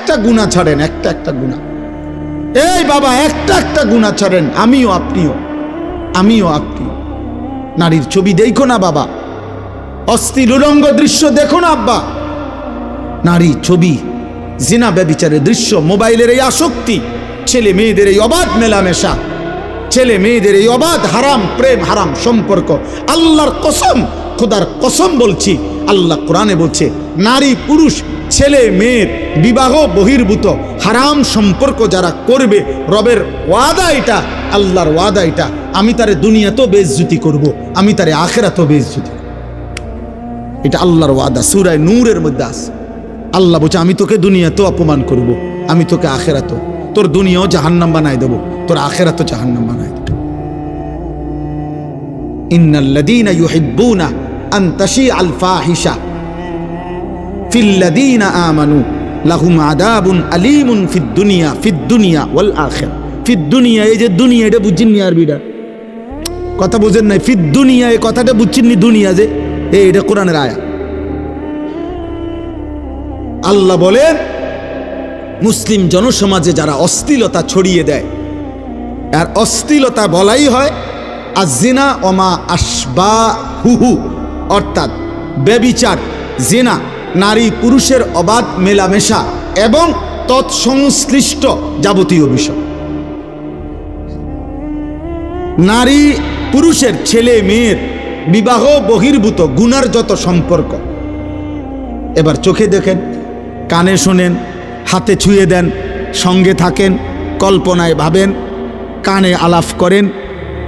একটা গুনাহ ছাড়েন, একটা গুনাহ। এই বাবা, একটা গুনাহ ছাড়েন। আমিও আপনিও নারীর ছবি দেখো না বাবা, অশ্লীল উলঙ্গ দৃশ্য দেখো না আব্বা। নারী ছবি, জিনা ব্যভিচারের দৃশ্য, মোবাইলের এই আসক্তি, ছেলে মেয়েদের এই অবাধ মেলামেশা, ছেলে মেয়েদের এই অবাধ হারাম প্রেম, হারাম সম্পর্ক। আল্লাহর কসম, খোদার কসম বলছি, আল্লাহ কোরআনে বলছে নারী পুরুষ ছেলে মেয়ের বিবাহ বহির্ভূত হারাম সম্পর্ক যারা করবে, রবের ওয়াদা এটা, আল্লাহর ওয়াদা এটা, আমি তারে দুনিয়াতেও বেইজ্জতি করব, আমি তারে আখিরাতেও বেইজ্জতি। এটা আল্লাহর ওয়াদা, সূরা নূরের মধ্যে আছে। আল্লাহ বলছে আমি তোকে দুনিয়াতেও অপমান করব, আমি তোকে আখিরাতেও, তোর দুনিয়াও জাহান্নাম বানাই দেব, তোর আখিরাতও জাহান্নাম বানাই দেব। ইন্নাল্লাযীনা ইউহিব্বুনা আন তাশিআল ফাহিশা ফিল্লাযীনা আমানু লাহুম আযাবুন আলীমুন ফিদ দুনিয়া ওয়াল আখিরা। ফিদ দুনিয়া, এই যে দুনিয়া, এটা বুঝছেন নি? আরবিটা কথা বুঝেন নাই? ফিদ দুনিয়া, এই কথাটা বুঝছেন নি? দুনিয়া যে এটা কোরআনের আয়াত। আল্লাহ বলেন মুসলিম জনসমাজে যারা অশ্লীলতা ছড়িয়ে দেয়, আর অশ্লীলতা বলাই হয় আজিনা ওমা আশবাহুহু, অর্থাৎ ব্যভিচার, জিনা, নারী পুরুষের অবাধ মেলামেশা এবং তৎসংশ্লিষ্ট যাবতীয় বিষয়। নারী পুরুষের, ছেলে মেয়ের বিবাহ বহির্ভূত গুনার যত সম্পর্ক, এবার চোখে দেখেন, কানে শোনেন, হাতে ছুঁয়ে দেন, সঙ্গে থাকেন, কল্পনায় ভাবেন, কানে আলাপ করেন,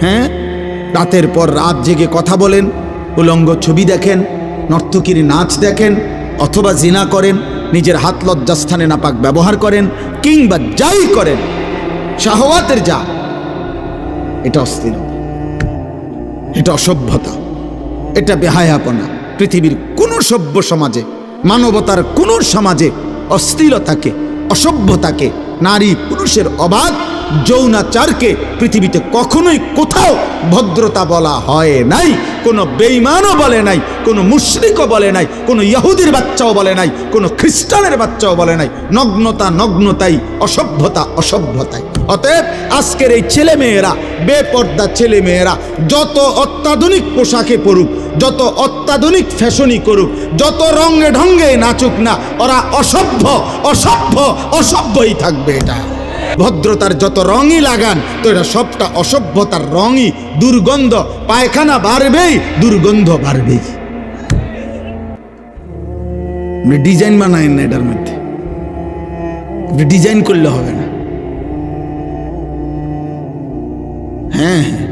হ্যাঁ, রাতের পর রাত জেগে কথা বলেন, উলঙ্গ ছবি দেখেন, নর্তকীর নাচ দেখেন, অথবা জিনা করেন, নিজের হাত লজ্জাস্থানে নাপাক ব্যবহার করেন, কিংবা যাই করেন, শাহওয়াতের যা, এটা অশ্লীলতা, এটা অসভ্যতা, এটা বেহায়াপনা। পৃথিবীর কোনো সভ্য সমাজে, মানবতার কোনো সমাজে অশ্লীলতাকে, অসভ্যতাকে, নারী পুরুষের অবাধ যৌনাচারকে পৃথিবীতে কখনোই কোথাও ভদ্রতা বলা হয় নাই। কোনো বেঈমানও বলে নাই, কোনো মুশরিকও বলে নাই, কোনো ইহুদির বাচ্চাও বলে নাই, কোনো খ্রিস্টানের বাচ্চাও বলে নাই। নগ্নতা নগ্নতাই, অসভ্যতা অসভ্যতাই। অতএব আজকের এই ছেলে মেয়েরা, বেপর্দা ছেলে মেয়েরা যত অত্যাধুনিক পোশাকে পড়ুক, যত অত্যাধুনিক ফ্যাশনই করুক, যত রঙে ঢঙ্গে নাচুক না, ওরা অসভ্য অসভ্য অসভ্যই থাকবে। এটা ভদ্রতার যত রঙই লাগান, তো এটা সবটা অসভ্যতার রঙই। দুর্গন্ধ, পায়খানা বাড়বেই, দুর্গন্ধ বাড়বেই। ডিজাইন বানায়েন না এটার মধ্যে, ডিজাইন করলে হবে না। হ্যাঁ হ্যাঁ,